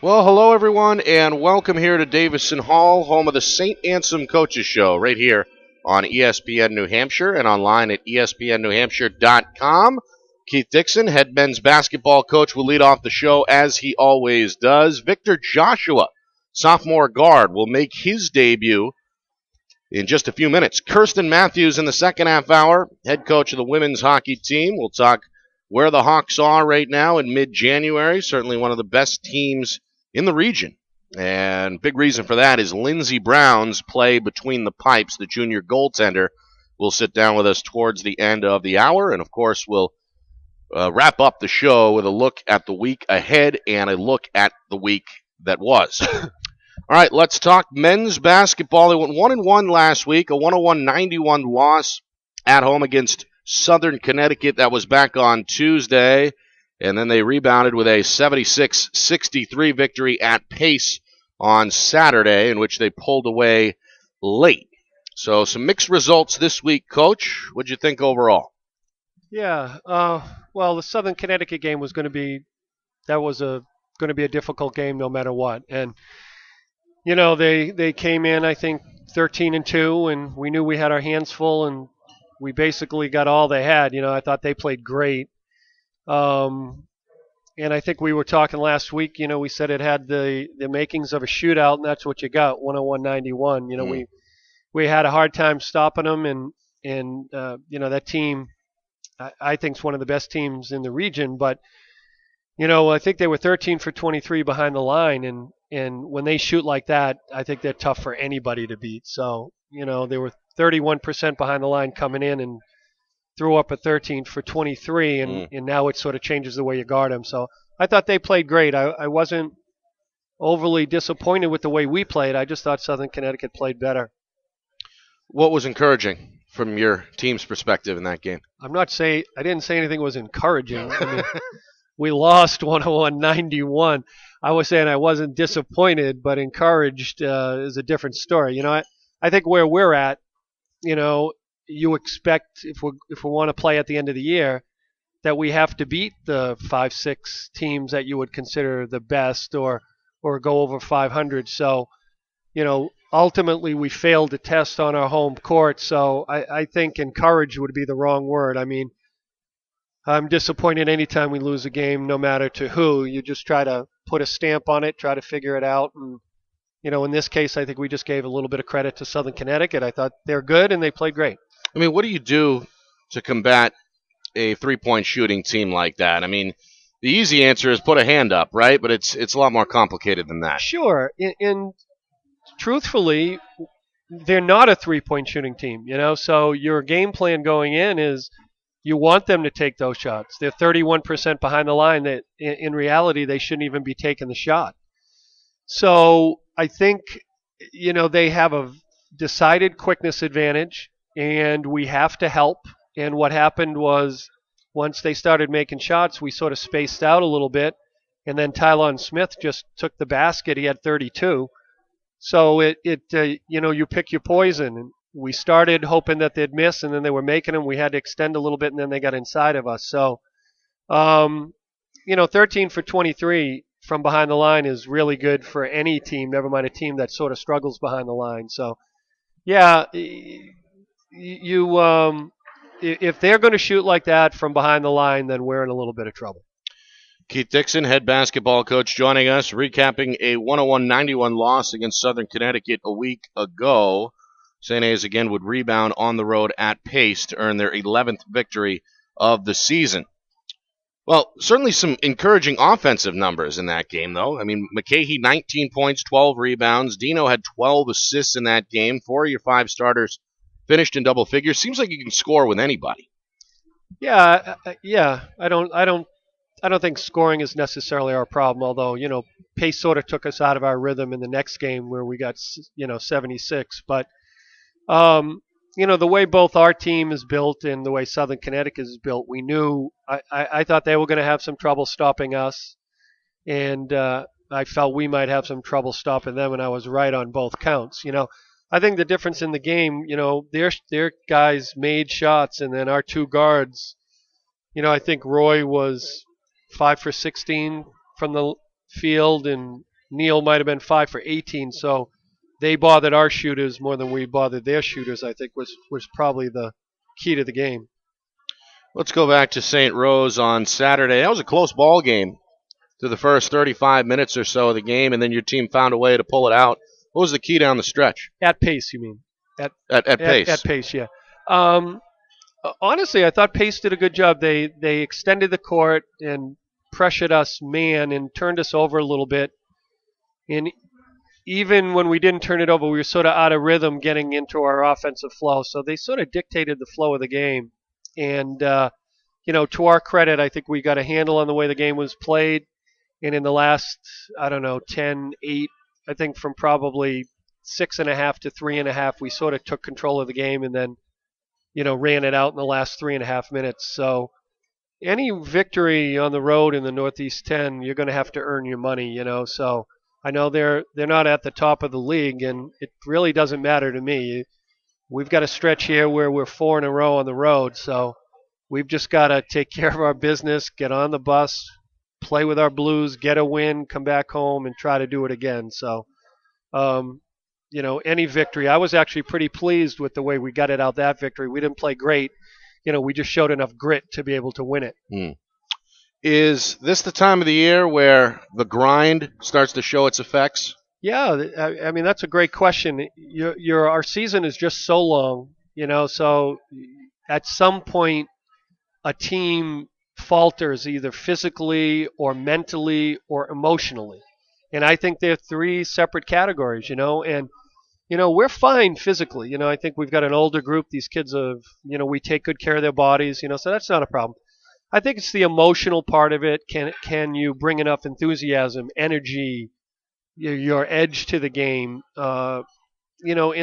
Well, hello everyone, and welcome here to Davison Hall, home of the Saint Anselm Coaches Show, right here on ESPN New Hampshire and online at espnnewhampshire.com. Keith Dickson, head men's basketball coach, will lead off the show as he always does. Victor Joshua, sophomore guard, will make his debut in just a few minutes. Kerstin Matthews in the second half hour, head coach of the women's hockey team. We'll talk where the Hawks are right now in mid-January, certainly one of the best teams in the region. And big reason for that is Lindsey Brown's play between the pipes. The junior goaltender will sit down with us towards the end of the hour. And, of course, we'll wrap up the show with a look at the week ahead and a look at the week that was. All right, let's talk men's basketball. They went 1-1 last week, a 101-91 loss at home against Southern Connecticut. That was back on Tuesday. And then they rebounded with a 76-63 victory at Pace on Saturday, in which they pulled away late. So some mixed results this week, Coach. What'd you think overall? Yeah, well, the Southern Connecticut game was going to be a difficult game no matter what. And you know, they came in, I think, 13-2, and we knew we had our hands full, and we basically got all they had. You know, I thought they played great. And I think we were talking last week, you know, we said it had the makings of a shootout, and that's what you got, 101-91. You know, we had a hard time stopping them, and you know, that team, I think, is one of the best teams in the region. But, you know, I think they were 13 for 23 behind the line, and when they shoot like that, I think they're tough for anybody to beat. So, you know, they were 31% behind the line coming in and threw up a 13 for 23, and now it sort of changes the way you guard them. So I thought they played great. I wasn't overly disappointed with the way we played. I just thought Southern Connecticut played better. What was encouraging from your team's perspective in that game? I didn't say anything was encouraging. I mean, we lost 101-91. I was saying I wasn't disappointed, but encouraged is a different story. You know, I think where we're at, you know, you expect if we want to play at the end of the year that we have to beat the 5-6 teams that you would consider the best or go over 500. So, you know, ultimately we failed the test on our home court. So I think encourage would be the wrong word. I mean, I'm disappointed anytime we lose a game, no matter to who. You just try to put a stamp on it, try to figure it out. And, you know, in this case, I think we just gave a little bit of credit to Southern Connecticut. I thought they're good and they played great. I mean, what do you do to combat a three-point shooting team like that? I mean, the easy answer is put a hand up, right? But it's a lot more complicated than that. Sure. And truthfully, they're not a three-point shooting team, you know? So your game plan going in is you want them to take those shots. They're 31% behind the line. That in reality, they shouldn't even be taking the shot. So I think, you know, they have a decided quickness advantage, and we have to help. And what happened was once they started making shots, we sort of spaced out a little bit, and then Tylon Smith just took the basket. He had 32. So you know, you pick your poison. And we started hoping that they'd miss, and then they were making them. We had to extend a little bit, and then they got inside of us. So, you know, 13 for 23 from behind the line is really good for any team, never mind a team that sort of struggles behind the line. So, yeah, if they're going to shoot like that from behind the line, then we're in a little bit of trouble. Keith Dickson, head basketball coach, joining us, recapping a 101-91 loss against Southern Connecticut a week ago. St. A's again would rebound on the road at Pace to earn their 11th victory of the season. Well, certainly some encouraging offensive numbers in that game, though. I mean, McCahey, 19 points, 12 rebounds. Dino had 12 assists in that game. 4 of your 5 starters finished in double figures. Seems like you can score with anybody. Yeah. I don't think scoring is necessarily our problem. Although, you know, Pace sort of took us out of our rhythm in the next game where we got, you know, 76. But you know, the way both our team is built and the way Southern Connecticut is built, we knew I thought they were going to have some trouble stopping us, and I felt we might have some trouble stopping them, and I was right on both counts. You know, I think the difference in the game, you know, their guys made shots, and then our two guards, you know, I think Roy was 5 for 16 from the field, and Neal might have been 5 for 18. So they bothered our shooters more than we bothered their shooters, I think, was probably the key to the game. Let's go back to St. Rose on Saturday. That was a close ball game through the first 35 minutes or so of the game, and then your team found a way to pull it out. What was the key down the stretch? At pace, you mean? At pace. At pace, yeah. Honestly, I thought Pace did a good job. They extended the court and pressured us man and turned us over a little bit. And even when we didn't turn it over, we were sort of out of rhythm getting into our offensive flow. So they sort of dictated the flow of the game. And, to our credit, I think we got a handle on the way the game was played. And in the last, 10, 8, I think from probably 6.5 to 3.5, we sort of took control of the game and then, ran it out in the last 3.5 minutes. So any victory on the road in the Northeast 10, you're going to have to earn your money, So I know they're not at the top of the league, and it really doesn't matter to me. We've got a stretch here where we're 4 in a row on the road, so we've just got to take care of our business, get on the bus, play with our Blues, get a win, come back home, and try to do it again. So, any victory. I was actually pretty pleased with the way we got it out, that victory. We didn't play great. We just showed enough grit to be able to win it. Is this the time of the year where the grind starts to show its effects? Yeah, I mean, that's a great question. Our season is just so long, so at some point a team falters either physically or mentally or emotionally. And I think they're 3 separate categories, and we're fine physically. I think we've got an older group. These kids we take good care of their bodies, so that's not a problem. I think it's the emotional part of it. Can you bring enough enthusiasm, energy, your edge to the game? And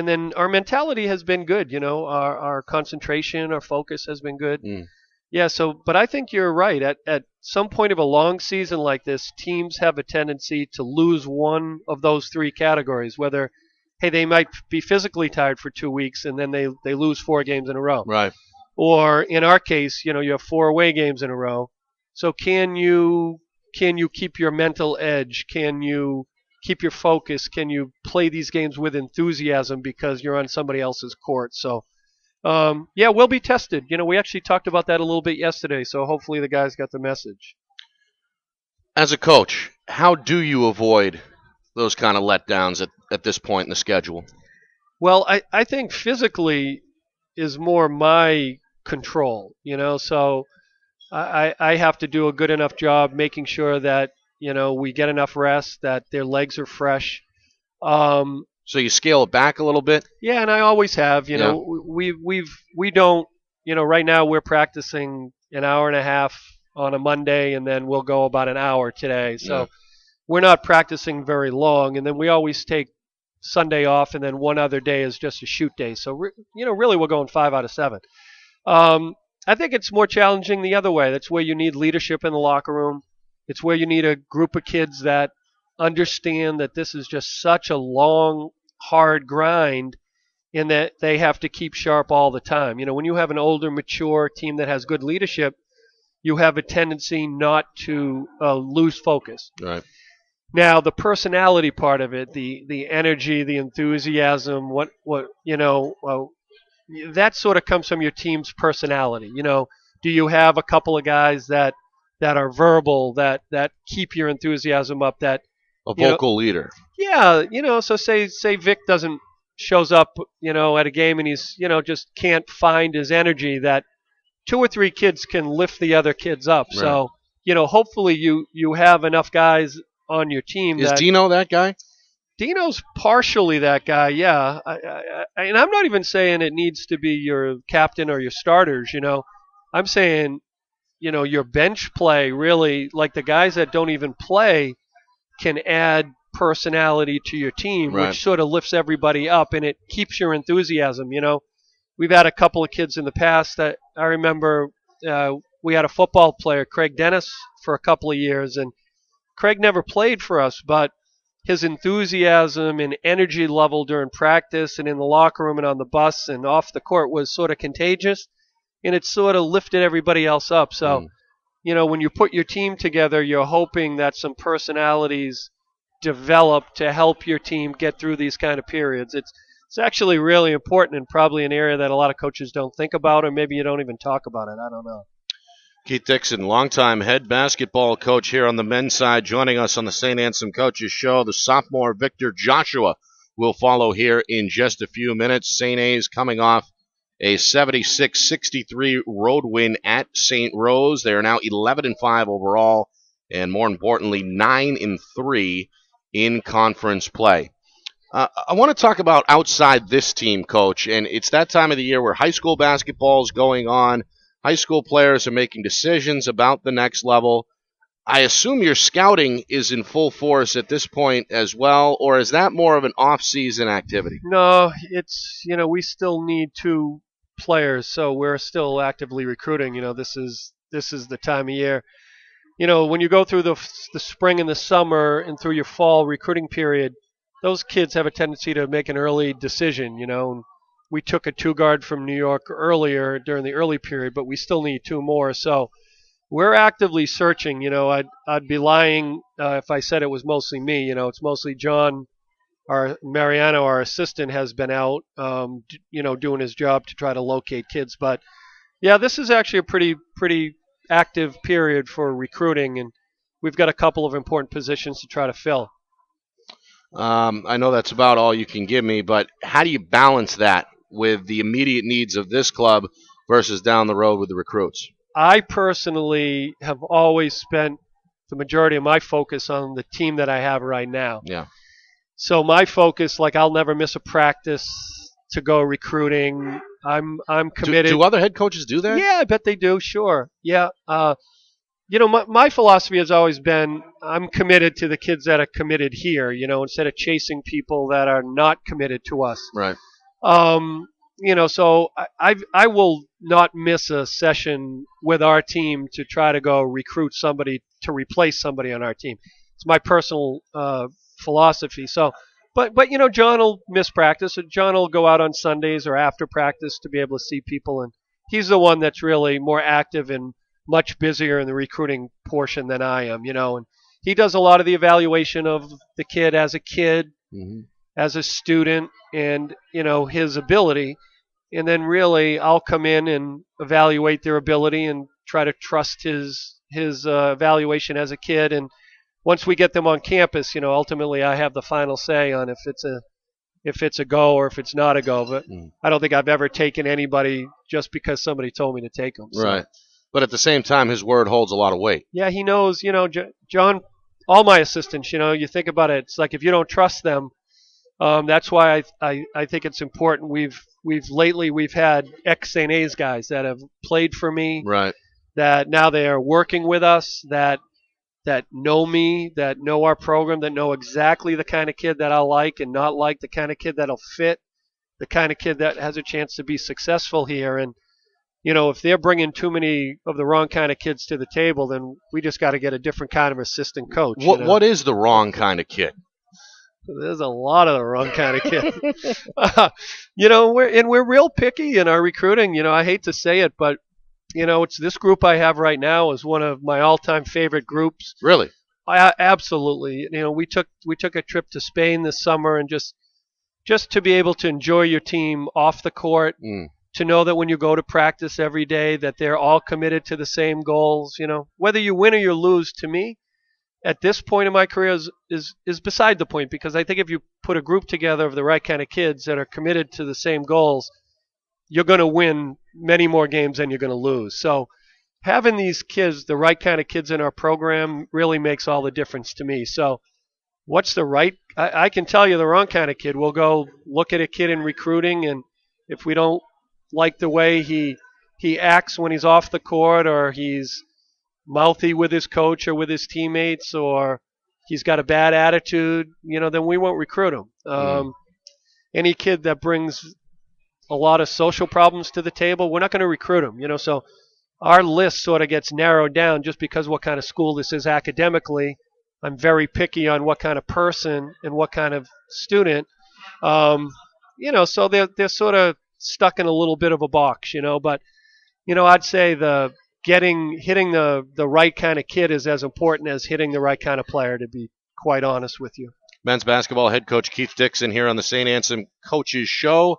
then our mentality has been good. Our concentration, our focus has been good. Yeah, but I think you're right. At some point of a long season like this, teams have a tendency to lose one of those 3 categories, whether, hey, they might be physically tired for 2 weeks and then they lose 4 games in a row. Right. Or in our case, you have 4 away games in a row. So can you keep your mental edge? Can you keep your focus? Can you play these games with enthusiasm because you're on somebody else's court? So we'll be tested. We actually talked about that a little bit yesterday, so hopefully the guys got the message. As a coach, how do you avoid those kind of letdowns at this point in the schedule? Well, I think physically is more my control, so I have to do a good enough job making sure that, we get enough rest, that their legs are fresh. So you scale it back a little bit? Yeah, and I always have. We don't. Right now we're practicing an hour and a half on a Monday, and then we'll go about an hour today. So we're not practicing very long, and then we always take Sunday off, and then one other day is just a shoot day. So really we're going 5 out of 7. I think it's more challenging the other way. That's where you need leadership in the locker room. It's where you need a group of kids that understand that this is just such a long, hard grind and that they have to keep sharp all the time. When you have an older, mature team that has good leadership, you have a tendency not to lose focus. Right. Now, the personality part of it, the energy, the enthusiasm, that sort of comes from your team's personality. Do you have a couple of guys that are verbal, that keep your enthusiasm up, that a vocal leader? Yeah, so say Vic shows up, at a game and he's, just can't find his energy, that 2 or 3 kids can lift the other kids up. Right. So, hopefully you have enough guys on your team. Is Dino that guy? Dino's partially that guy, yeah. And I'm not even saying it needs to be your captain or your starters, I'm saying, your bench play really, like the guys that don't even play can add personality to your team, right, which sort of lifts everybody up and it keeps your enthusiasm. We've had a couple of kids in the past that I remember. We had a football player, Craig Dennis, for a couple of years, and Craig never played for us, but his enthusiasm and energy level during practice and in the locker room and on the bus and off the court was sort of contagious, and it sort of lifted everybody else up. So, when you put your team together, you're hoping that some personalities develop to help your team get through these kind of periods. It's actually really important and probably an area that a lot of coaches don't think about, or maybe you don't even talk about it. I don't know. Keith Dickson, longtime head basketball coach here on the men's side, joining us on the Saint Anselm Coaches Show. The sophomore Victor Joshua will follow here in just a few minutes. St. A's coming off a 76-63 road win at St. Rose. They are now 11-5 overall, and more importantly, 9-3 in conference play. I want to talk about outside this team, Coach, and it's that time of the year where high school basketball is going on. High school players are making decisions about the next level. I assume your scouting is in full force at this point as well, or is that more of an off-season activity? No, it's, we still need 2 players, so we're still actively recruiting. This is the time of year. When you go through the spring and the summer and through your fall recruiting period, those kids have a tendency to make an early decision, And we took a 2-guard from New York earlier during the early period, but we still need 2 more. So we're actively searching. I'd be lying if I said it was mostly me. It's mostly John, Mariano, our assistant, has been out, doing his job to try to locate kids. But yeah, this is actually a pretty active period for recruiting, and we've got a couple of important positions to try to fill. I know that's about all you can give me, but how do you balance that with the immediate needs of this club versus down the road with the recruits? I personally have always spent the majority of my focus on the team that I have right now. Yeah. So my focus, I'll never miss a practice to go recruiting. I'm committed. Do other head coaches do that? Yeah, I bet they do. Sure. Yeah. My philosophy has always been I'm committed to the kids that are committed here, instead of chasing people that are not committed to us. Right. So I will not miss a session with our team to try to go recruit somebody to replace somebody on our team. It's my personal philosophy. So, but John will miss practice. John will go out on Sundays or after practice to be able to see people, and he's the one that's really more active and much busier in the recruiting portion than I am, and he does a lot of the evaluation of the kid, mm-hmm. as a student, and, his ability. And then really I'll come in and evaluate their ability and try to trust his evaluation as a kid. And once we get them on campus, ultimately I have the final say on if it's a go or if it's not a go. But I don't think I've ever taken anybody just because somebody told me to take them. So. Right. But at the same time, his word holds a lot of weight. Yeah, he knows, John, all my assistants, you think about it. It's like if you don't trust them, that's why I think it's important. We've had ex-St. A's guys that have played for me. Right. That now they are working with us, that know me, that know our program, that know exactly the kind of kid that I'll like and not like, the kind of kid that'll fit, the kind of kid that has a chance to be successful here. And if they're bringing too many of the wrong kind of kids to the table, then we just got to get a different kind of assistant coach. What is the wrong kind of kid? There's a lot of the wrong kind of kid. We're real picky in our recruiting. I hate to say it, but it's this group I have right now is one of my all-time favorite groups. Really? Absolutely. We took a trip to Spain this summer, and just to be able to enjoy your team off the court. To know that when you go to practice every day that they're all committed to the same goals, whether you win or you lose, to me, at this point in my career is beside the point, because I think if you put a group together of the right kind of kids that are committed to the same goals, you're going to win many more games than you're going to lose. So having these kids, the right kind of kids in our program, really makes all the difference to me. So what's the right? I can tell you the wrong kind of kid. We'll go look at a kid in recruiting, and if we don't like the way he acts when he's off the court, or he's mouthy with his coach or with his teammates, or he's got a bad attitude, then we won't recruit him. Any kid that brings a lot of social problems to the table, we're not going to recruit him. So our list sort of gets narrowed down just because what kind of school this is academically. I'm very picky on what kind of person and what kind of student. So they're sort of stuck in a little bit of a box, but I'd say hitting the right kind of kid is as important as hitting the right kind of player, to be quite honest with you. Men's basketball head coach Keith Dickson here on the Saint Anselm Coaches Show.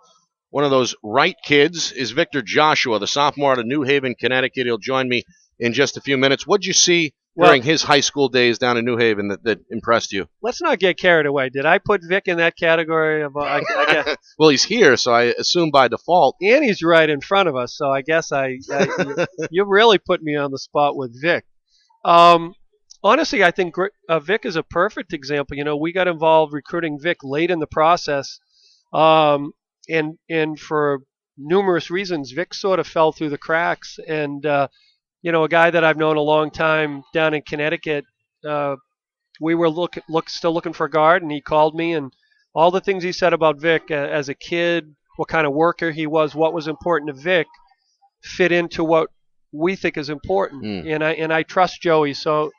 One of those right kids is Victor Joshua, the sophomore out of New Haven, Connecticut. He'll join me in just a few minutes. What'd you see during his high school days down in New Haven that impressed you? Let's not get carried away. Did I put Vic in that category? I guess. Well, he's here, so I assume by default. And he's right in front of us, so I guess you really put me on the spot with Vic. Honestly, I think Vic is a perfect example. We got involved recruiting Vic late in the process, and for numerous reasons, Vic sort of fell through the cracks. And a guy that I've known a long time down in Connecticut, we were still looking for a guard, and he called me, and all the things he said about Vic as a kid, what kind of worker he was, what was important to Vic, fit into what we think is important. And I trust Joey. So,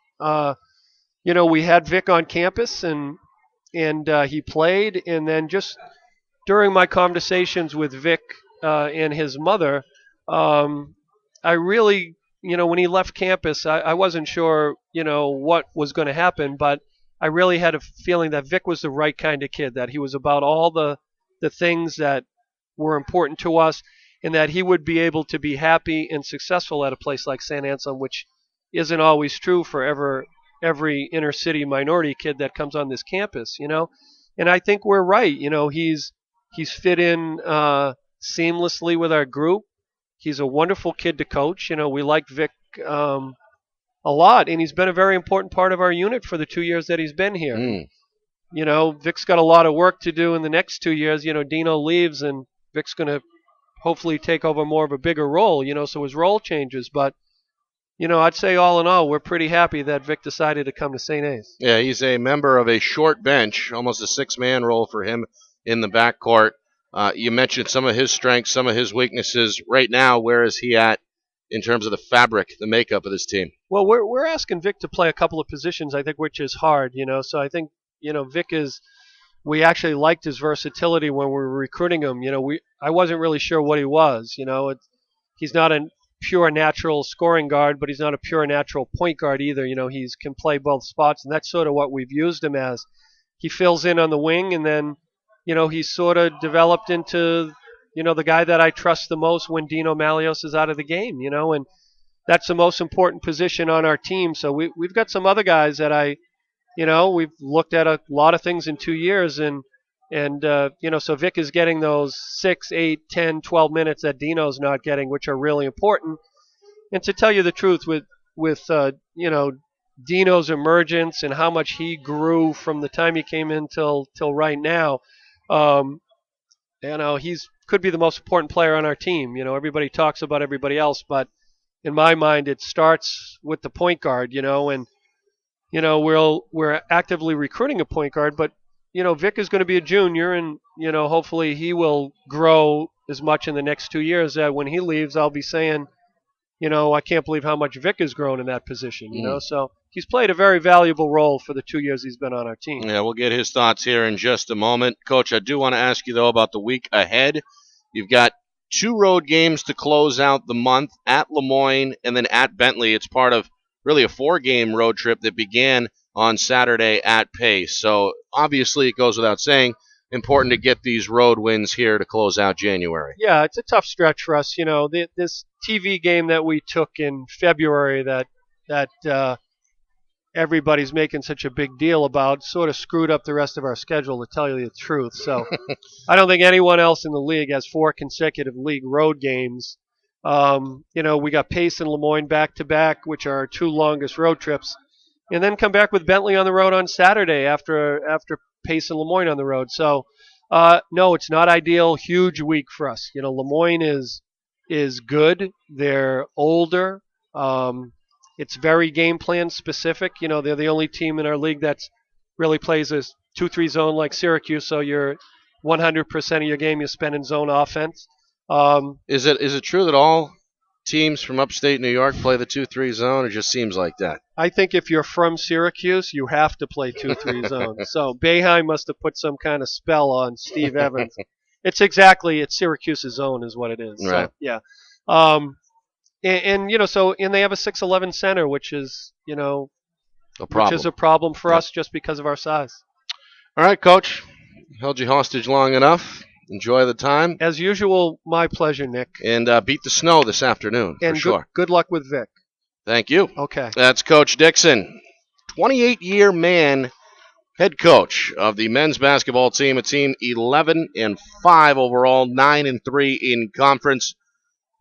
we had Vic on campus, and he played. And then just during my conversations with Vic and his mother, I really, when he left campus, I wasn't sure, what was going to happen, but I really had a feeling that Vic was the right kind of kid, that he was about all the things that were important to us, and that he would be able to be happy and successful at a place like Saint Anselm, which isn't always true for every inner city minority kid that comes on this campus, And I think we're right. He's fit in seamlessly with our group. He's a wonderful kid to coach. We like Vic a lot, and he's been a very important part of our unit for the 2 years that he's been here. Vic's got a lot of work to do in the next 2 years. Dino leaves, and Vic's going to hopefully take over more of a bigger role, so his role changes. But, I'd say all in all, we're pretty happy that Vic decided to come to St. A's. Yeah, he's a member of a short bench, almost a six-man role for him in the backcourt. You mentioned some of his strengths, some of his weaknesses. Right now, where is he at in terms of the fabric, the makeup of this team? Well, we're asking Vic to play a couple of positions, I think, which is hard, So I think, Vic we actually liked his versatility when we were recruiting him. I wasn't really sure what he was. He's not a pure natural scoring guard, but he's not a pure natural point guard either. He can play both spots, and that's sort of what we've used him as. He fills in on the wing, and then, he's sort of developed into the guy that I trust the most when Dino Malios is out of the game, and that's the most important position on our team. So we've got some other guys that we've looked at a lot of things in 2 years, and so Vic is getting those 6, 8, 10, 12 minutes that Dino's not getting, which are really important. And to tell you the truth, with Dino's emergence and how much he grew from the time he came in till right now, he's could be the most important player on our team. Everybody talks about everybody else, but in my mind, it starts with the point guard. And we're actively recruiting a point guard, but Vic is going to be a junior, and hopefully he will grow as much in the next 2 years that when he leaves, I'll be saying, I can't believe how much Vic has grown in that position. So he's played a very valuable role for the 2 years he's been on our team. Yeah, we'll get his thoughts here in just a moment. Coach, I do want to ask you, though, about the week ahead. You've got 2 road games to close out the month, at Lemoyne and then at Bentley. It's part of really a 4-game road trip that began on Saturday at Pace. So obviously it goes without saying, important to get these road wins here to close out January. Yeah, it's a tough stretch for us. This TV game that we took in February that everybody's making such a big deal about sort of screwed up the rest of our schedule, to tell you the truth. So I don't think anyone else in the league has 4 consecutive league road games. We got Pace and Lemoyne back-to-back, which are our 2 longest road trips, and then come back with Bentley on the road on Saturday after Pace and Lemoyne on the road. So, no, it's not ideal. Huge week for us. Lemoyne is good. They're older. It's very game plan specific. They're the only team in our league that's really plays a 2-3 zone like Syracuse, so you're 100% of your game you spend in zone offense. Is it true that all teams from upstate New York play the 2-3 zone? It just seems like that. I think if you're from Syracuse, you have to play 2-3 zone. So Boeheim must have put some kind of spell on Steve Evans. It's Syracuse's zone is what it is. Right. So, yeah. And they have a 6'11" center, which is, A which is problem. a problem for Yep. us just because of our size. All right, Coach. Held you hostage long enough. Enjoy the time. As usual, my pleasure, Nick. And beat the snow this afternoon, And for sure. good luck with Vic. Thank you. Okay. That's Coach Dickson, 28-year man, head coach of the men's basketball team, a team 11-5 overall, 9-3 in conference.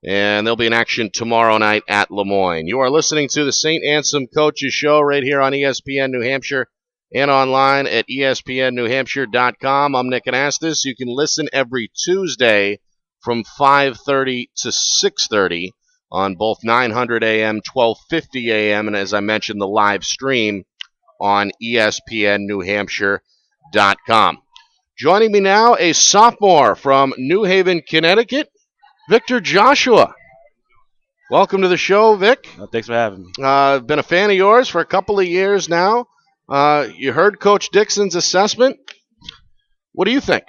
And they'll be in action tomorrow night at Lemoyne. You are listening to the Saint Anselm Coaches Show right here on ESPN New Hampshire and online at ESPNNewHampshire.com. I'm Nick Anastos. You can listen every Tuesday from 5:30 to 6:30 on both 900 AM, 1250 AM, and as I mentioned, the live stream on ESPNNewHampshire.com. Joining me now, a sophomore from New Haven, Connecticut, Victor Joshua. Welcome to the show, Vic. Thanks for having me. Been a fan of yours for a couple of years now. You heard Coach Dickson's assessment. What do you think?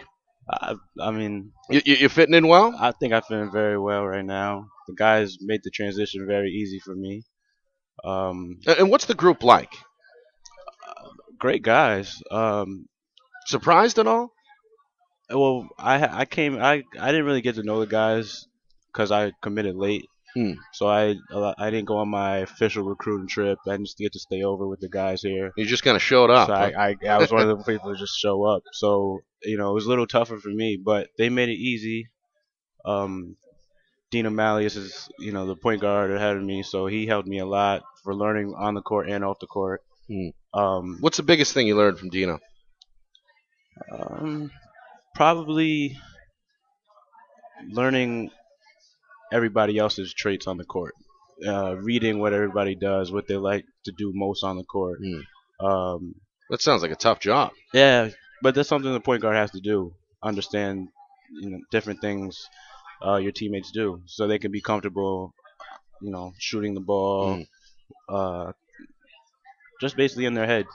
I mean, You fitting in well? I think I fit in very well right now. The guys made the transition very easy for me. And what's the group like? Great guys. Surprised at all? Well, I didn't really get to know the guys because I committed late. So I didn't go on my official recruiting trip. I just get to stay over with the guys here. You just kind of showed up. So I was one of the people who just show up. So it was a little tougher for me, but they made it easy. Dean Amalius is the point guard ahead of me, so he helped me a lot for learning on the court and off the court. What's the biggest thing you learned from Dino? Probably learning everybody else's traits on the court, reading what everybody does, what they like to do most on the court. That sounds like a tough job. Yeah, but that's something the point guard has to do. Understand, different things your teammates do, so they can be comfortable, shooting the ball, just basically in their head.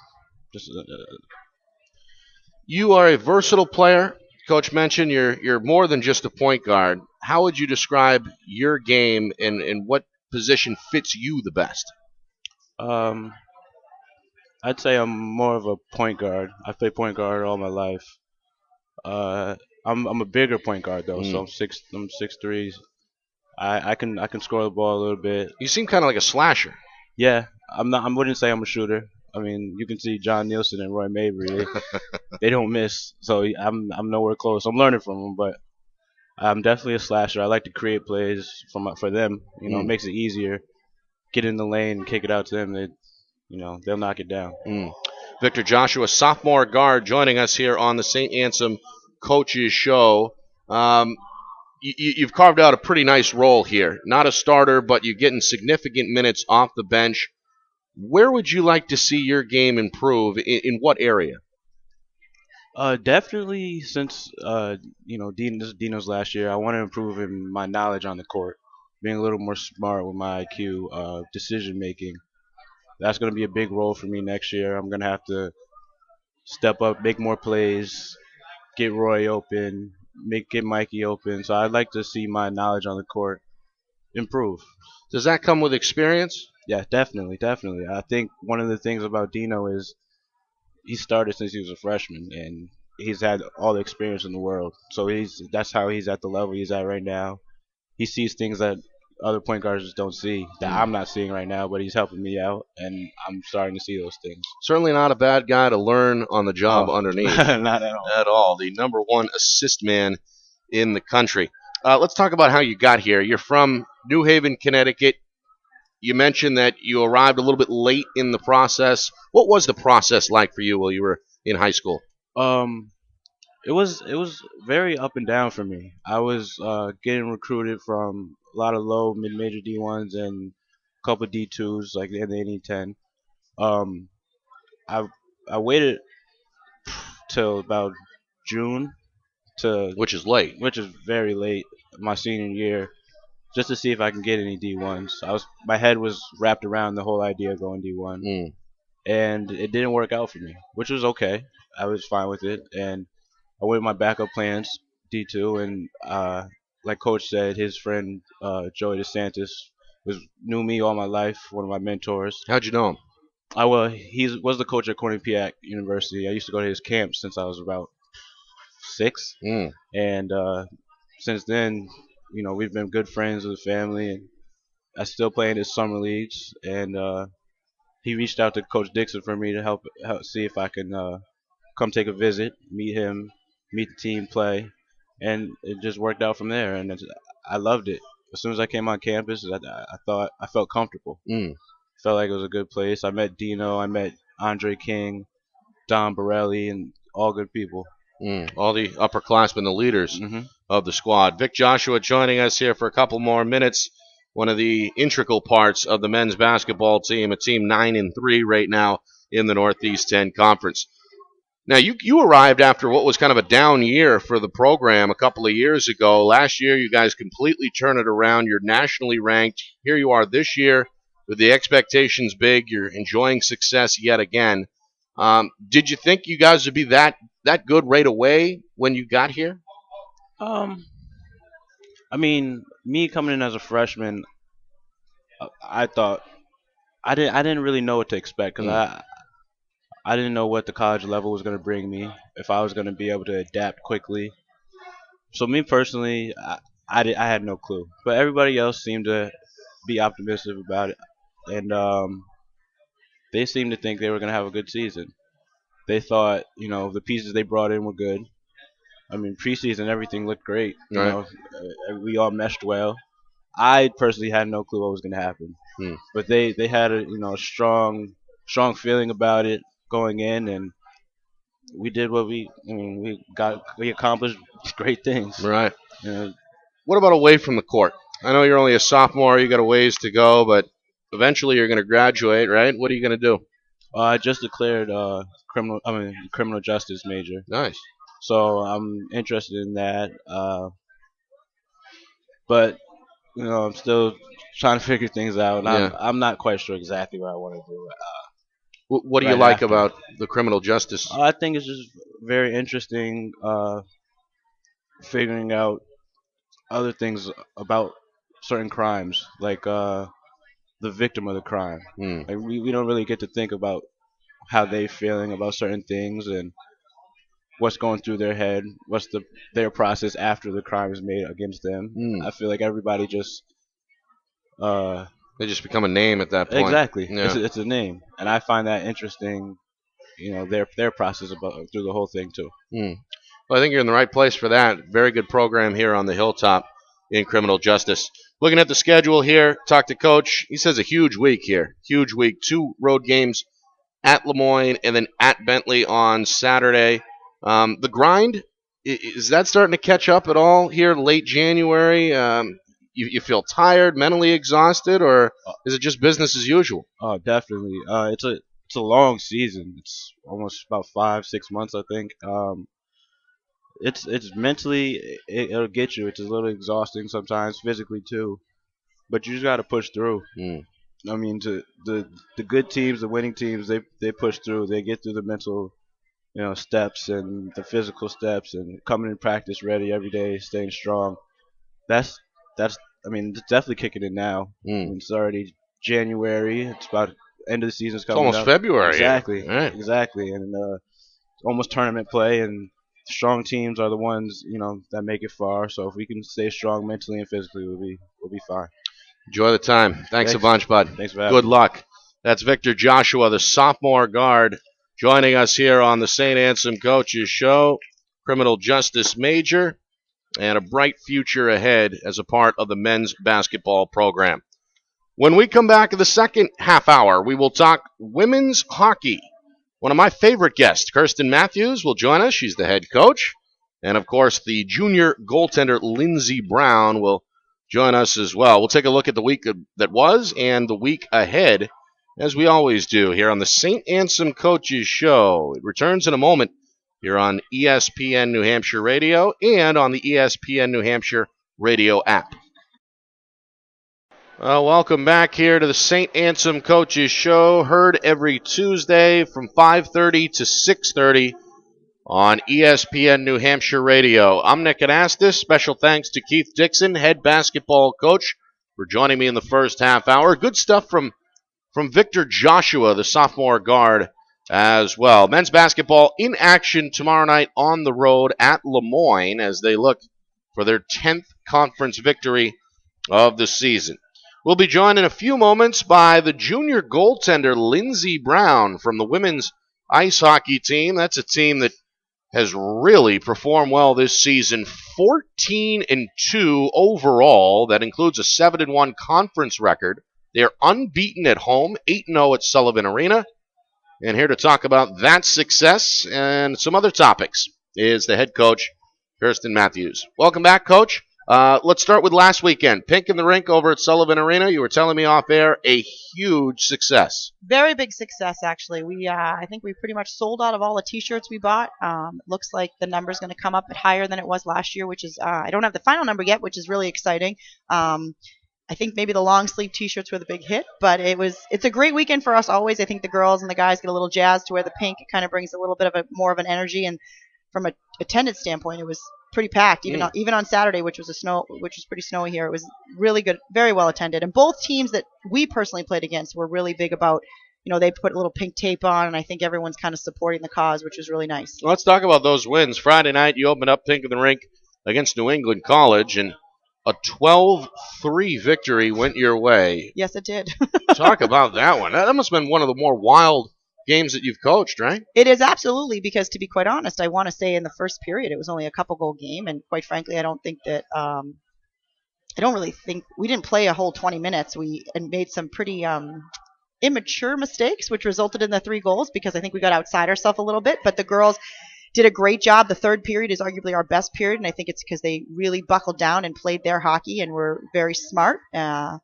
You are a versatile player. Coach mentioned you're more than just a point guard. How would you describe your game and what position fits you the best? I'd say I'm more of a point guard. I played point guard all my life. I'm a bigger point guard though, so I'm 6'3". I can score the ball a little bit. You seem kind of like a slasher. Yeah, I wouldn't say I'm a shooter. I mean, you can see John Nielsen and Roy Mabry. They don't miss, so I'm nowhere close. I'm learning from them, but I'm definitely a slasher. I like to create plays for them. It makes it easier. Get in the lane, kick it out to them. They'll knock it down. Victor Joshua, sophomore guard, joining us here on the Saint Anselm Coaches Show. You've carved out a pretty nice role here. Not a starter, but you're getting significant minutes off the bench. Where would you like to see your game improve? In what area? Definitely since this is Dino's last year, I want to improve in my knowledge on the court, being a little more smart with my IQ, decision making. That's going to be a big role for me next year. I'm going to have to step up, make more plays, get Roy open, get Mikey open. So I'd like to see my knowledge on the court improve. Does that come with experience? Yeah, definitely. I think one of the things about Dino is he started since he was a freshman, and he's had all the experience in the world. So that's how he's at the level he's at right now. He sees things that other point guards just don't see, that I'm not seeing right now, but he's helping me out, and I'm starting to see those things. Certainly not a bad guy to learn on the job underneath. Not at all. At all. The number one assist man in the country. Let's talk about how you got here. You're from New Haven, Connecticut. You mentioned that you arrived a little bit late in the process. What was the process like for you while you were in high school? It was very up and down for me. I was getting recruited from a lot of low mid-major D1s and a couple of D2s like in the NE10. I waited till about June Which is late. which is very late, my senior year, just to see if I can get any D1s. My head was wrapped around the whole idea of going D1, and it didn't work out for me, which was okay. I was fine with it, and I went with my backup plans, D2, and like Coach said, his friend Joey DeSantis knew me all my life, one of my mentors. How'd you know him? He was the coach at Quinnipiac University. I used to go to his camp since I was about 6, Mm. and since then, we've been good friends with the family, and I still play in his summer leagues. And he reached out to Coach Dickson for me to help see if I can come take a visit, meet him, meet the team, play, and it just worked out from there. And I loved it. As soon as I came on campus, I felt comfortable. Mm. Felt like it was a good place. I met Dino, I met Andre King, Don Borelli, and all good people. All the upperclassmen, the leaders of the squad. Vic Joshua joining us here for a couple more minutes. One of the integral parts of the men's basketball team, a team 9-3 right now in the Northeast 10 Conference. Now, you arrived after what was kind of a down year for the program a couple of years ago. Last year, you guys completely turned it around. You're nationally ranked. Here you are this year with the expectations big. You're enjoying success yet again. Did you think you guys would be that good right away when you got here? I mean, me coming in as a freshman, I thought I didn't really know what to expect because I didn't know what the college level was going to bring me, if I was going to be able to adapt quickly. So me personally, I had no clue, but everybody else seemed to be optimistic about it, and they seemed to think they were going to have a good season. They thought, the pieces they brought in were good. I mean, preseason everything looked great. Right. We all meshed well. I personally had no clue what was going to happen, but they had a strong feeling about it going in, and we did what we accomplished great things. Right. What about away from the court? I know you're only a sophomore. You got a ways to go, but eventually you're going to graduate, right? What are you going to do? I just declared criminal justice major. Nice. So I'm interested in that, but I'm still trying to figure things out. And I'm not quite sure exactly what I want to do. What do you like about the criminal justice? I think it's just very interesting figuring out other things about certain crimes, like the victim of the crime. Like we don't really get to think about how they feeling about certain things and what's going through their head, what's their process after the crime is made against them. I feel like everybody just they just become a name at that point. Exactly. Yeah. It's a name, and I find that interesting. Their process through the whole thing too. Well, I think you're in the right place for that. Very good program here on the Hilltop in criminal justice. Looking at the schedule here, talk to Coach. He says a huge week here. Huge week. 2 road games at Lemoyne and then at Bentley on Saturday. The grind, is that starting to catch up at all here late January? You feel tired, mentally exhausted, or is it just business as usual? Oh, definitely. It's a long season. It's almost about 5-6 months, I think. It's mentally it'll get you. It's a little exhausting sometimes, physically too, but you just got to push through. I mean, the good teams, the winning teams, they push through. They get through the mental steps and the physical steps and coming in practice ready every day, staying strong. That's it's definitely kicking in now. It's already January. It's about end of the season's coming up. It's almost February. Exactly. Right. Exactly. And almost tournament play, and strong teams are the ones that make it far. So if we can stay strong mentally and physically, we'll be fine. Enjoy the time. Thanks a bunch, bud. Thanks for having me. Good luck. That's Victor Joshua, the sophomore guard, joining us here on the Saint Anselm Coaches Show. Criminal justice major and a bright future ahead as a part of the men's basketball program. When we come back in the second half hour, we will talk women's hockey. One of my favorite guests, Kerstin Matthews, will join us. She's the head coach. And, of course, the junior goaltender, Lindsey Brown, will join us as well. We'll take a look at the week that was and the week ahead, as we always do here on the Saint Anselm Coaches Show. It returns in a moment here on ESPN New Hampshire Radio and on the ESPN New Hampshire Radio app. Welcome back here to the Saint Anselm Coaches Show, heard every Tuesday from 5:30 to 6:30 on ESPN New Hampshire Radio. I'm Nick Anastos. Special thanks to Keith Dickson, head basketball coach, for joining me in the first half hour. Good stuff from from Victor Joshua, the sophomore guard, as well. Men's basketball in action tomorrow night on the road at Lemoyne as they look for their 10th conference victory of the season. We'll be joined in a few moments by the junior goaltender Lindsey Brown from the women's ice hockey team. That's a team that has really performed well this season. 14-2 overall. That includes a 7-1 conference record. They're unbeaten at home, 8-0 at Sullivan Arena. And here to talk about that success and some other topics is the head coach, Kerstin Matthews. Welcome back, Coach. Let's start with last weekend. Pink in the rink over at Sullivan Arena. You were telling me off air, a huge success. Very big success, actually. I think we pretty much sold out of all the T-shirts we bought. Looks like the number's going to come up higher than it was last year, which is I don't have the final number yet, which is really exciting. I think maybe the long sleeve T-shirts were the big hit, but it's a great weekend for us always. I think the girls and the guys get a little jazzed to wear the pink. It kind of brings a little bit of more of an energy, and from an attendance standpoint, it was pretty packed. Even on Saturday, which was pretty snowy here, it was really good, very well attended. And both teams that we personally played against were really big about, they put a little pink tape on, and I think everyone's kind of supporting the cause, which was really nice. Let's talk about those wins. Friday night, you opened up Pink in the rink against New England College, and a 12-3 victory went your way. Yes, it did. Talk about that one. That must have been one of the more wild games that you've coached, right? It is, absolutely, because to be quite honest, I want to say in the first period it was only a couple goal game, and quite frankly, I don't really think we didn't play a whole 20 minutes. We made some pretty immature mistakes, which resulted in the 3 goals because I think we got outside ourselves a little bit, but the girls did a great job. The third period is arguably our best period, and I think it's because they really buckled down and played their hockey and were very smart and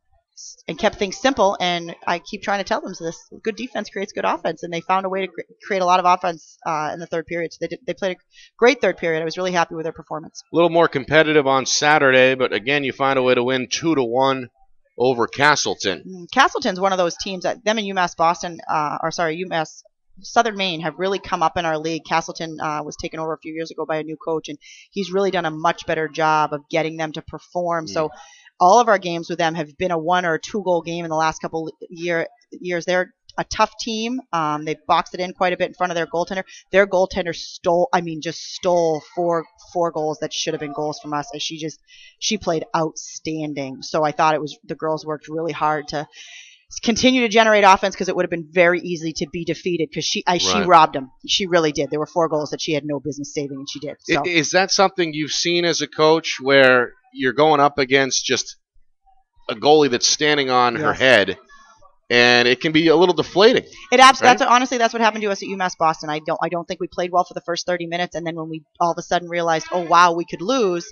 kept things simple. And I keep trying to tell them this: good defense creates good offense, and they found a way to create a lot of offense in the third period. So they played a great third period. I was really happy with their performance. A little more competitive on Saturday, but again, you find a way to win 2-1 over Castleton. Castleton's one of those teams that them and UMass Southern Maine have really come up in our league. Castleton was taken over a few years ago by a new coach, and he's really done a much better job of getting them to perform. So all of our games with them have been a 1 or 2 goal game in the last couple years. They're a tough team. They boxed it in quite a bit in front of their goaltender. Their goaltender stole four goals that should have been goals from us. She played outstanding. So I thought the girls worked really hard to continue to generate offense, because it would have been very easy to be defeated, because she robbed them. She really did. There were 4 goals that she had no business saving, and she did. So. Is that something you've seen as a coach, where you're going up against just a goalie that's standing on her head, and it can be a little deflating? It absolutely. Right? Honestly, that's what happened to us at UMass Boston. I don't think we played well for the first 30 minutes, and then when we all of a sudden realized, oh wow, we could lose,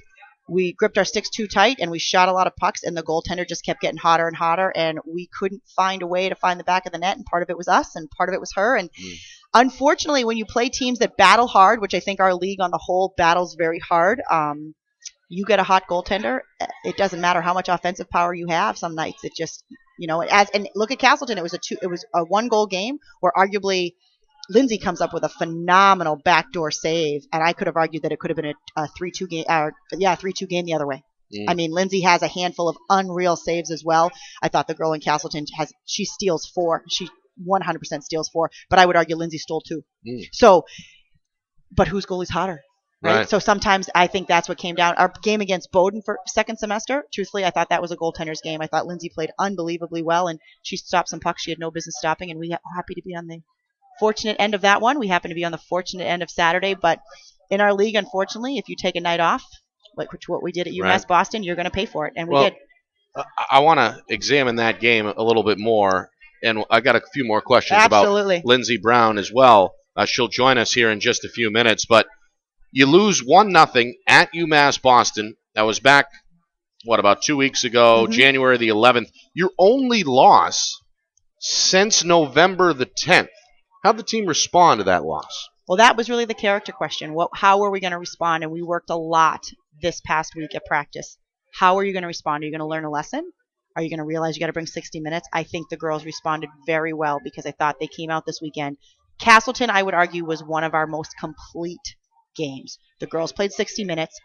we gripped our sticks too tight and we shot a lot of pucks, and the goaltender just kept getting hotter and hotter, and we couldn't find a way to find the back of the net, and part of it was us and part of it was her. And unfortunately, when you play teams that battle hard, which I think our league on the whole battles very hard, you get a hot goaltender, it doesn't matter how much offensive power you have. Some nights it just, and look at Castleton, it was a 1 goal game where arguably Lindsey comes up with a phenomenal backdoor save, and I could have argued that it could have been a 3-2 game. 3-2 game the other way. I mean, Lindsey has a handful of unreal saves as well. I thought the girl in Castleton she steals 4. She 100% steals 4, but I would argue Lindsey stole 2. So, but whose goalie's hotter? Right? So sometimes I think that's what came down. Our game against Bowdoin for second semester, truthfully, I thought that was a goaltender's game. I thought Lindsey played unbelievably well, and she stopped some pucks she had no business stopping, and we are happy to be on the fortunate end of that one. We happen to be on the fortunate end of Saturday, but in our league, unfortunately, if you take a night off, like what we did at UMass Boston, you're going to pay for it, and we did. I want to examine that game a little bit more, and I got a few more questions about Lindsey Brown as well. She'll join us here in just a few minutes, but you lose 1-0 at UMass Boston. That was back, about 2 weeks ago, January the 11th. Your only loss since November the 10th. How'd the team respond to that loss? Well, that was really the character question. How were we going to respond? And we worked a lot this past week at practice. How are you going to respond? Are you going to learn a lesson? Are you going to realize you got to bring 60 minutes? I think the girls responded very well, because I thought they came out this weekend. Castleton, I would argue, was one of our most complete games. The girls played 60 minutes.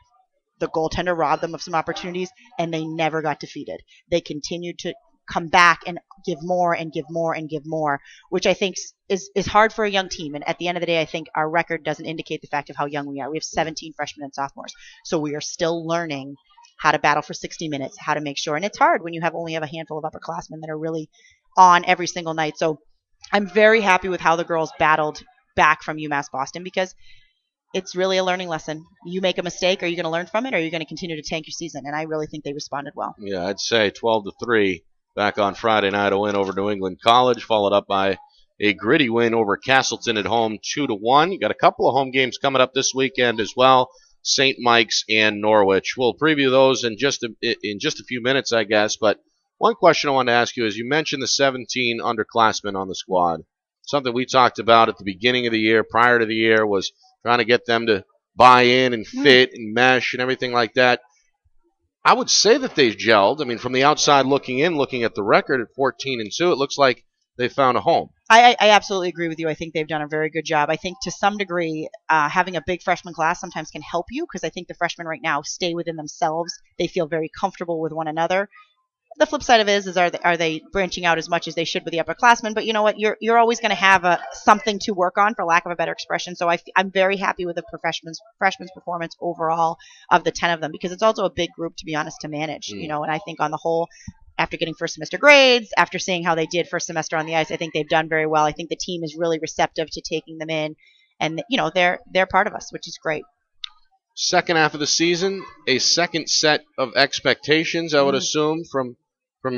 The goaltender robbed them of some opportunities, and they never got defeated. They continued to come back and give more and give more and give more, which I think is hard for a young team. And at the end of the day, I think our record doesn't indicate the fact of how young we are. We have 17 freshmen and sophomores. So we are still learning how to battle for 60 minutes, how to make sure. And it's hard when you only have a handful of upperclassmen that are really on every single night. So I'm very happy with how the girls battled back from UMass Boston, because it's really a learning lesson. You make a mistake, are you going to learn from it, or are you going to continue to tank your season? And I really think they responded well. Yeah, I'd say 12-3 back on Friday night, a win over New England College, followed up by a gritty win over Castleton at home, 2-1. You got a couple of home games coming up this weekend as well, St. Mike's and Norwich. We'll preview those in just a few minutes, I guess. But one question I wanted to ask you is, you mentioned the 17 underclassmen on the squad. Something we talked about at the beginning of the year, prior to the year, was trying to get them to buy in and fit and mesh and everything like that. I would say that they've gelled. I mean, from the outside looking in, looking at the record at 14-2, it looks like they found a home. I absolutely agree with you. I think they've done a very good job. I think to some degree, having a big freshman class sometimes can help you, because I think the freshmen right now stay within themselves. They feel very comfortable with one another. The flip side of it is are they branching out as much as they should with the upperclassmen? But you know what? You're always going to have something to work on, for lack of a better expression. So I'm very happy with the freshman's performance overall of the 10 of them, because it's also a big group, to be honest, to manage. And I think on the whole, after getting first semester grades, after seeing how they did first semester on the ice, I think they've done very well. I think the team is really receptive to taking them in, and they're part of us, which is great. Second half of the season, a second set of expectations, I would assume, from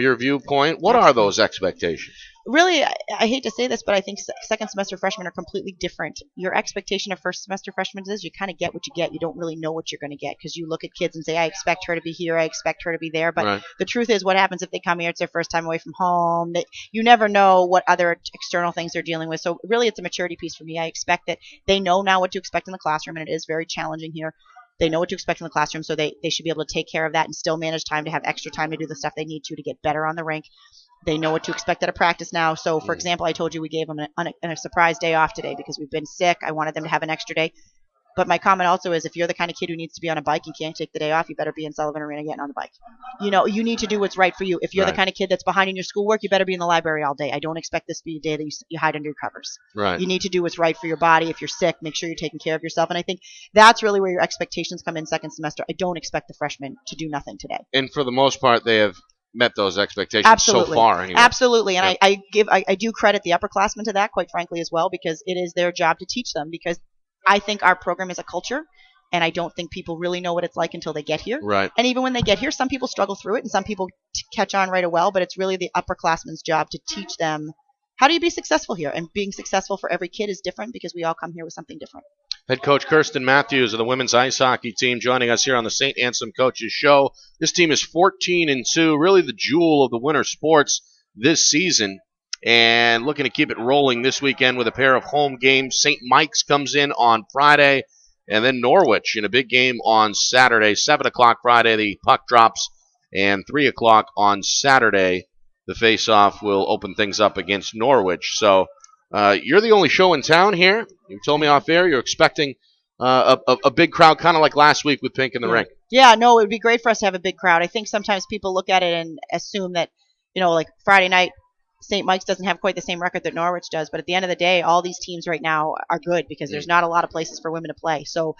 your viewpoint. What are those expectations? Really, I hate to say this, but I think second semester freshmen are completely different. Your expectation of first semester freshmen is you kind of get what you get. You don't really know what you're going to get, because you look at kids and say, I expect her to be here, I expect her to be there. But The truth is, what happens if they come here, it's their first time away from home? You never know what other external things they're dealing with. So really, it's a maturity piece for me. I expect that they know now what to expect in the classroom, and it is very challenging here. They know what to expect in the classroom, so they should be able to take care of that and still manage time to have extra time to do the stuff they need to get better on the rink. They know what to expect out of practice now. So, for example, I told you we gave them a surprise day off today because we've been sick. I wanted them to have an extra day. But my comment also is, if you're the kind of kid who needs to be on a bike and can't take the day off, you better be in Sullivan Arena getting on the bike. You need to do what's right for you. If you're the kind of kid that's behind in your schoolwork, you better be in the library all day. I don't expect this to be a day that you hide under your covers. Right. You need to do what's right for your body. If you're sick, make sure you're taking care of yourself. And I think that's really where your expectations come in second semester. I don't expect the freshmen to do nothing today. And for the most part, they have met those expectations so far. Anyway. Absolutely. And I do credit the upperclassmen to that, quite frankly, as well, because it is their job to teach them, because I think our program is a culture, and I don't think people really know what it's like until they get here. Right. And even when they get here, some people struggle through it and some people catch on right away, but it's really the upperclassmen's job to teach them, how do you be successful here? And being successful for every kid is different, because we all come here with something different. Head coach Kerstin Matthews of the women's ice hockey team joining us here on the Saint Anselm Coaches Show. This team is 14-2, really the jewel of the winter sports this season, and looking to keep it rolling this weekend with a pair of home games. St. Mike's comes in on Friday, and then Norwich in a big game on Saturday. 7 o'clock Friday, the puck drops, and 3 o'clock on Saturday, the face-off will open things up against Norwich. So you're the only show in town here. You told me off air you're expecting a big crowd, kind of like last week with Pink in the Rink. Yeah, no, it would be great for us to have a big crowd. I think sometimes people look at it and assume that, like Friday night, St. Mike's doesn't have quite the same record that Norwich does. But at the end of the day, all these teams right now are good, because there's not a lot of places for women to play. So,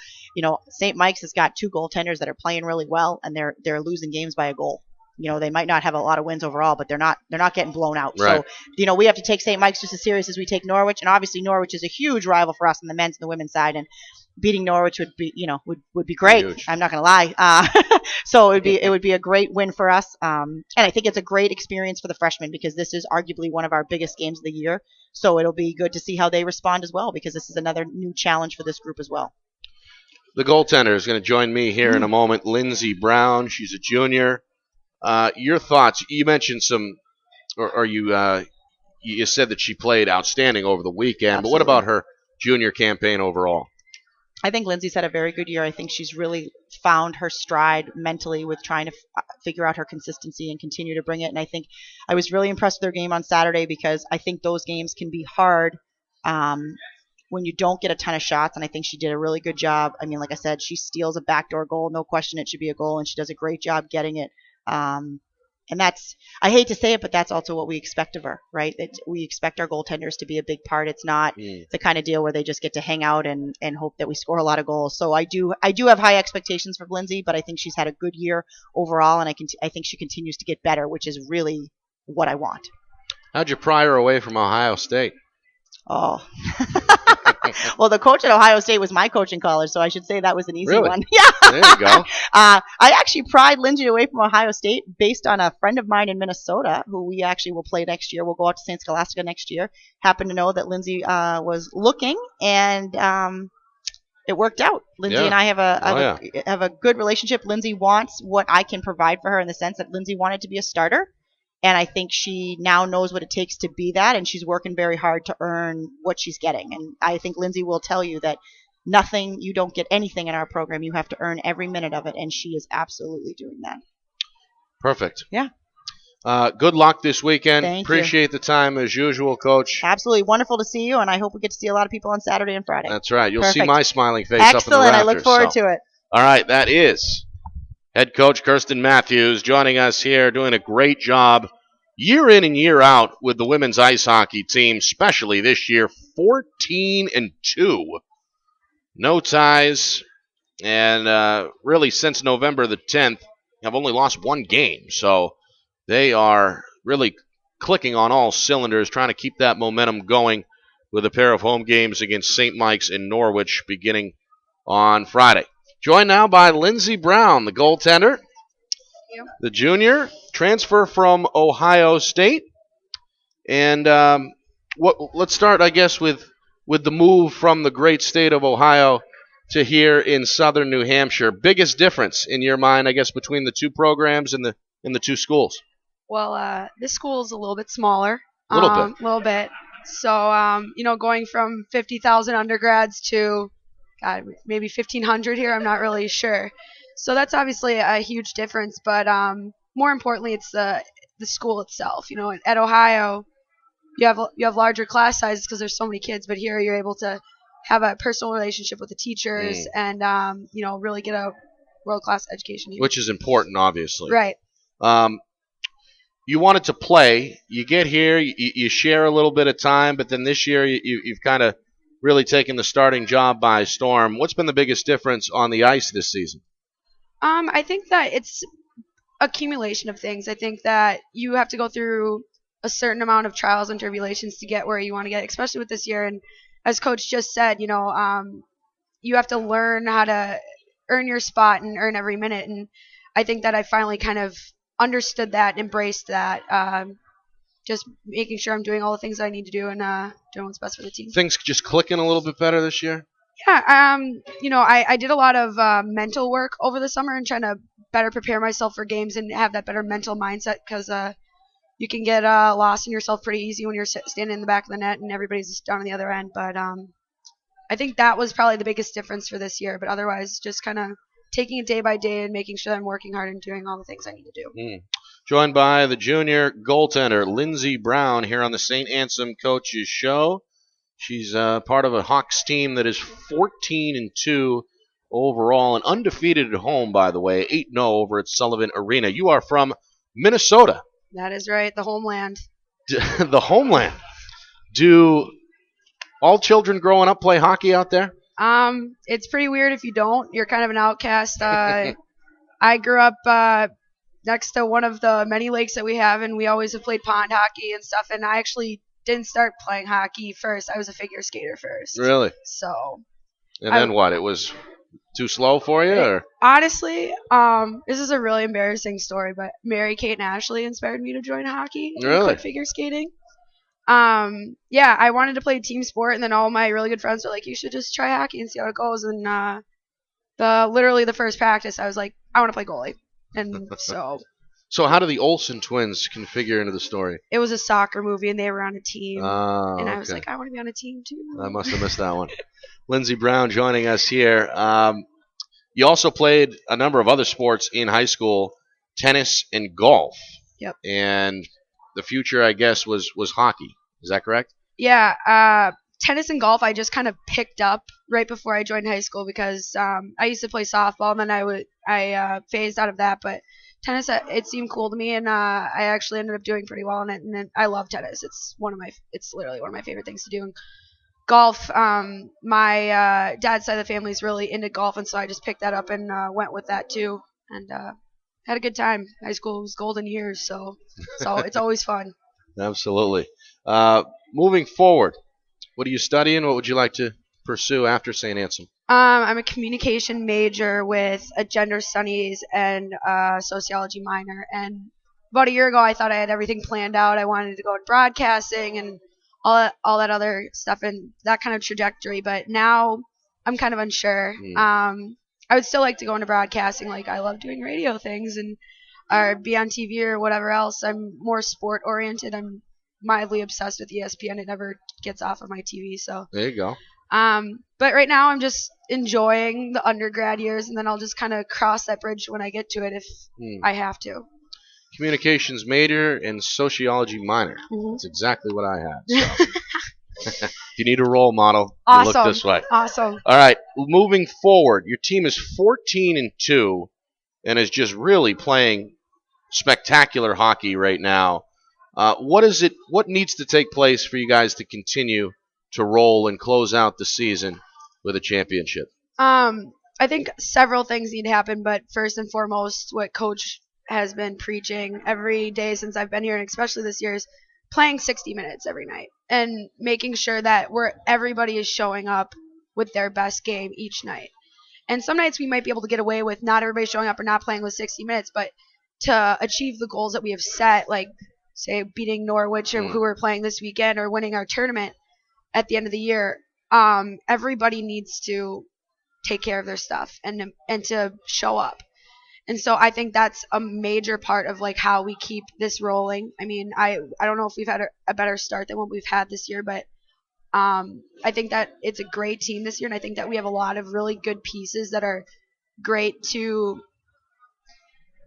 St. Mike's has got 2 goaltenders that are playing really well, and they're losing games by a goal. They might not have a lot of wins overall, but they're not getting blown out. Right. So, we have to take St. Mike's just as serious as we take Norwich. And obviously Norwich is a huge rival for us on the men's and the women's side. And beating Norwich would be, would be great. Huge. I'm not going to lie. So it would be a great win for us. And I think it's a great experience for the freshmen, because this is arguably one of our biggest games of the year. So it'll be good to see how they respond as well, because this is another new challenge for this group as well. The goaltender is going to join me here in a moment, Lindsey Brown. She's a junior. Your thoughts? You mentioned you said that she played outstanding over the weekend. Absolutely. But what about her junior campaign overall? I think Lindsey's had a very good year. I think she's really found her stride mentally with trying to figure out her consistency and continue to bring it. And I think I was really impressed with her game on Saturday, because I think those games can be hard when you don't get a ton of shots. And I think she did a really good job. I mean, like I said, she steals a backdoor goal. No question it should be a goal, and she does a great job getting it. And that's, I hate to say it, but that's also what we expect of her, right? We expect our goaltenders to be a big part. It's not the kind of deal where they just get to hang out and hope that we score a lot of goals. So I do have high expectations for Lindsey, but I think she's had a good year overall, and I think she continues to get better, which is really what I want. How'd you pry her away from Ohio State? Oh. Well, the coach at Ohio State was my coach in college, so I should say that was an easy one. Yeah. There you go. I actually pried Lindsey away from Ohio State based on a friend of mine in Minnesota who we actually will play next year. We'll go out to St. Scholastica next year. Happened to know that Lindsey was looking, and it worked out. Lindsey and I have a good relationship. Lindsey wants what I can provide for her in the sense that Lindsey wanted to be a starter. And I think she now knows what it takes to be that, and she's working very hard to earn what she's getting. And I think Lindsey will tell you that you don't get anything in our program. You have to earn every minute of it, and she is absolutely doing that. Perfect. Yeah. Good luck this weekend. Appreciate the time as usual, Coach. Absolutely wonderful to see you, and I hope we get to see a lot of people on Saturday and Friday. That's right. You'll see Perfect. my smiling face up in the rafters. Excellent. I look forward to it. All right, that is head coach Kerstin Matthews joining us here, doing a great job year in and year out with the women's ice hockey team, especially this year, 14-2. No ties, and really since November the 10th, have only lost one game. So they are really clicking on all cylinders, trying to keep that momentum going with a pair of home games against St. Mike's and Norwich beginning on Friday. Joined now by Lindsey Brown, the goaltender. The junior, transfer from Ohio State. And let's start, I guess, with the move from the great state of Ohio to here in southern New Hampshire. Biggest difference in your mind, I guess, between the two programs and the two schools? Well, this school is a little bit smaller. A little bit. So, going from 50,000 undergrads to maybe 1,500 here, I'm not really sure. So that's obviously a huge difference, but more importantly, it's the school itself. At Ohio, you have larger class sizes because there's so many kids, but here you're able to have a personal relationship with the teachers and really get a world-class education here. Which is important, obviously. Right. You wanted to play. You get here, you share a little bit of time, but then this year you've kind of really taken the starting job by storm. What's been the biggest difference on the ice this season? I think that it's accumulation of things. I think that you have to go through a certain amount of trials and tribulations to get where you want to get, especially with this year. And as Coach just said, you have to learn how to earn your spot and earn every minute. And I think that I finally kind of understood that, embraced that, just making sure I'm doing all the things I need to do and doing what's best for the team. Things just clicking a little bit better this year? Yeah, I did a lot of mental work over the summer and trying to better prepare myself for games and have that better mental mindset because you can get lost in yourself pretty easy when you're standing in the back of the net and everybody's just down on the other end. But I think that was probably the biggest difference for this year. But otherwise, just kind of taking it day by day and making sure that I'm working hard and doing all the things I need to do. Joined by the junior goaltender, Lindsey Brown, here on the Saint Anselm Coaches Show. She's part of a Hawks team that is 14-2 overall and undefeated at home, by the way, 8-0 over at Sullivan Arena. You are from Minnesota. That is right, the homeland. The homeland. Do all children growing up play hockey out there? It's pretty weird if you don't. You're kind of an outcast. I grew up next to one of the many lakes that we have, and we always have played pond hockey and stuff, and I actually didn't start playing hockey first. I was a figure skater first. Really? So. And then what? It was too slow for you? Or? Honestly, this is a really embarrassing story, but Mary Kate and Ashley inspired me to join hockey and quit figure skating. Yeah, I wanted to play team sport, and then all my really good friends were like, you should just try hockey and see how it goes. And literally the first practice, I was like, I want to play goalie. And so. So how do the Olsen twins configure into the story? It was a soccer movie, and they were on a team. And I okay. was like, I want to be on a team, too. I must have missed that one. Lindsey Brown joining us here. You also played a number of other sports in high school, tennis and golf. Yep. And the future, I guess, was hockey. Is that correct? Yeah. Tennis and golf I just kind of picked up right before I joined high school because I used to play softball, and then I phased out of that. But tennis, it seemed cool to me, and I actually ended up doing pretty well in it. And then I love tennis. It's literally one of my favorite things to do. And golf, my dad's side of the family is really into golf, and so I just picked that up and went with that too, and had a good time. High school was golden years, so it's always fun. Absolutely. Moving forward, what are you studying? What would you like to pursue after St. Anselm? I'm a communication major with a gender studies and sociology minor. And about a year ago, I thought I had everything planned out. I wanted to go into broadcasting and all that other stuff and that kind of trajectory. But now I'm kind of unsure. I would still like to go into broadcasting. Like, I love doing radio things and or be on TV or whatever else. I'm more sport oriented. I'm mildly obsessed with ESPN. It never gets off of my TV. So there you go. But right now I'm just enjoying the undergrad years, and then I'll just kind of cross that bridge when I get to it if I have to. Communications major and sociology minor. Mm-hmm. That's exactly what I had. So. If you need a role model, Awesome. you look this way. Awesome. All right, moving forward, your team is 14-2 and is just really playing spectacular hockey right now. What needs to take place for you guys to continue to roll and close out the season with a championship? I think several things need to happen, but first and foremost, what Coach has been preaching every day since I've been here, and especially this year, is playing 60 minutes every night and making sure that everybody is showing up with their best game each night. And some nights we might be able to get away with not everybody showing up or not playing with 60 minutes, but to achieve the goals that we have set, like, say, beating Norwich or who we're playing this weekend or winning our tournament at the end of the year, everybody needs to take care of their stuff and to show up. And so I think that's a major part of like how we keep this rolling. I mean, I don't know if we've had a better start than what we've had this year, but I think that it's a great team this year, and I think that we have a lot of really good pieces that are great to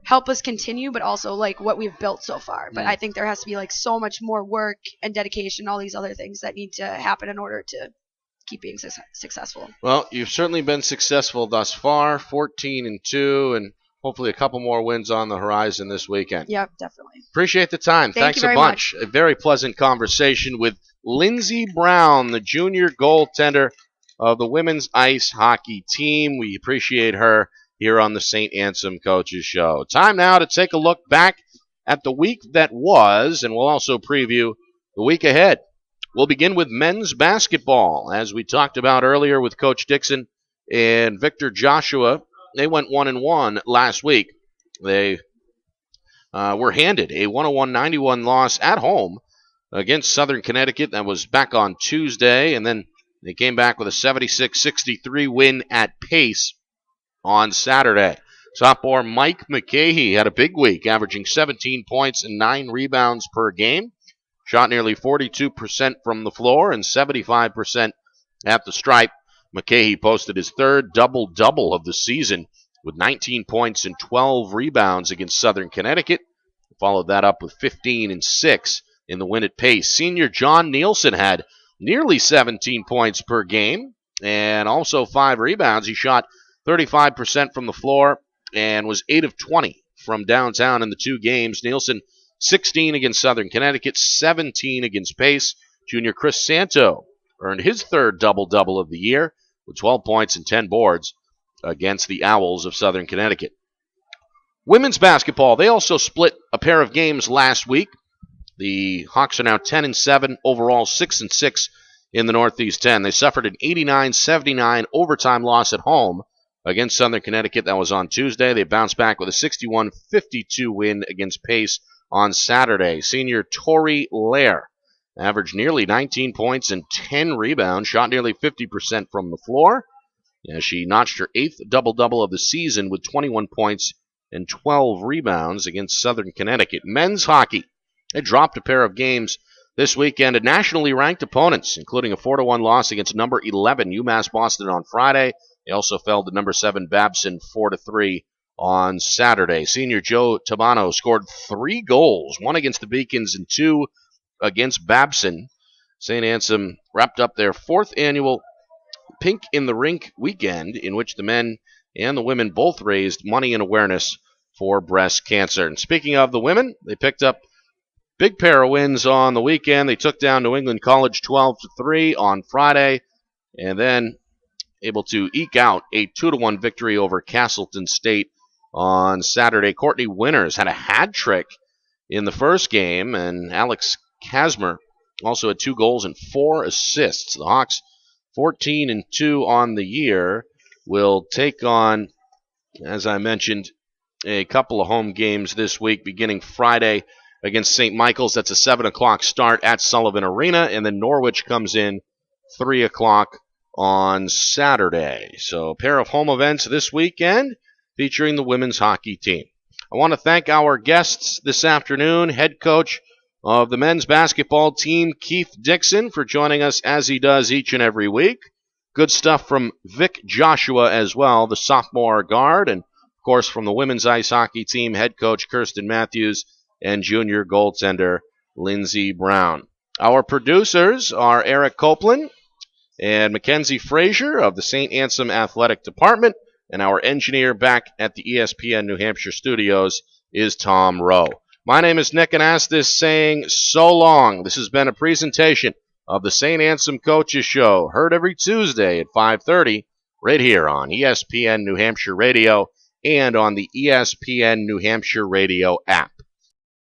help us continue, but also like what we've built so far. But I think there has to be like so much more work and dedication, all these other things that need to happen in order to keep being successful. Well, you've certainly been successful thus far, 14-2, and hopefully a couple more wins on the horizon this weekend. Yep, definitely. Appreciate the time. Thank Thanks you very a bunch. much. A very pleasant conversation with Lindsey Brown, the junior goaltender of the women's ice hockey team. We appreciate her here on the Saint Anselm Coaches Show. Time now to take a look back at the week that was, and we'll also preview the week ahead. We'll begin with men's basketball. As we talked about earlier with Coach Dickson and Victor Joshua, they went 1-1 last week. They were handed a 101-91 loss at home against Southern Connecticut. That was back on Tuesday, and then they came back with a 76-63 win at Pace on Saturday. Sophomore Mike McCahey had a big week, averaging 17 points and 9 rebounds per game. Shot nearly 42% from the floor and 75% at the stripe. McCahey posted his third double-double of the season with 19 points and 12 rebounds against Southern Connecticut. He followed that up with 15 and 6 in the win at Pace. Senior John Nielsen had nearly 17 points per game and also 5 rebounds. He shot 35% from the floor and was 8 of 20 from downtown in the 2 games. Nielsen 16 against Southern Connecticut, 17 against Pace. Junior Chris Santo earned his third double-double of the year with 12 points and 10 boards against the Owls of Southern Connecticut. Women's basketball, they also split a pair of games last week. The Hawks are now 10-7, overall 6-6 in the Northeast 10. They suffered an 89-79 overtime loss at home against Southern Connecticut. That was on Tuesday. They bounced back with a 61-52 win against Pace on Saturday. Senior Tori Lair averaged nearly 19 points and 10 rebounds, shot nearly 50% from the floor. She notched her 8th double-double of the season with 21 points and 12 rebounds against Southern Connecticut. Men's hockey, they dropped a pair of games this weekend to nationally ranked opponents, including a 4-1 loss against number 11 UMass Boston on Friday. They also fell to number 7 Babson 4-3 on Saturday. Senior Joe Tabano scored 3 goals, 1 against the Beacons and 2 against Babson. St. Anselm wrapped up their 4th annual Pink in the Rink weekend, in which the men and the women both raised money and awareness for breast cancer. And speaking of the women, they picked up big pair of wins on the weekend. They took down New England College 12-3 on Friday, and then able to eke out a 2-1 victory over Castleton State on Saturday. Courtney Winters had a hat trick in the first game, and Alex Kasmer also had 2 goals and 4 assists. The Hawks, 14-2 on the year, will take on, as I mentioned, a couple of home games this week, beginning Friday against St. Michael's. That's a 7 o'clock start at Sullivan Arena, and then Norwich comes in 3 o'clock on Saturday. So a pair of home events this weekend featuring the women's hockey team. I want to thank our guests this afternoon, head coach of the men's basketball team, Keith Dickson, for joining us as he does each and every week. Good stuff from Vic Joshua as well, the sophomore guard, and of course from the women's ice hockey team, head coach Kerstin Matthews and junior goaltender Lindsey Brown. Our producers are Eric Copeland and Mackenzie Frazier of the Saint Anselm Athletic Department, and our engineer back at the ESPN New Hampshire studios is Tom Rowe. My name is Nick Anastos saying so long. This has been a presentation of the Saint Anselm Coaches Show, heard every Tuesday at 5:30 right here on ESPN New Hampshire Radio and on the ESPN New Hampshire Radio app.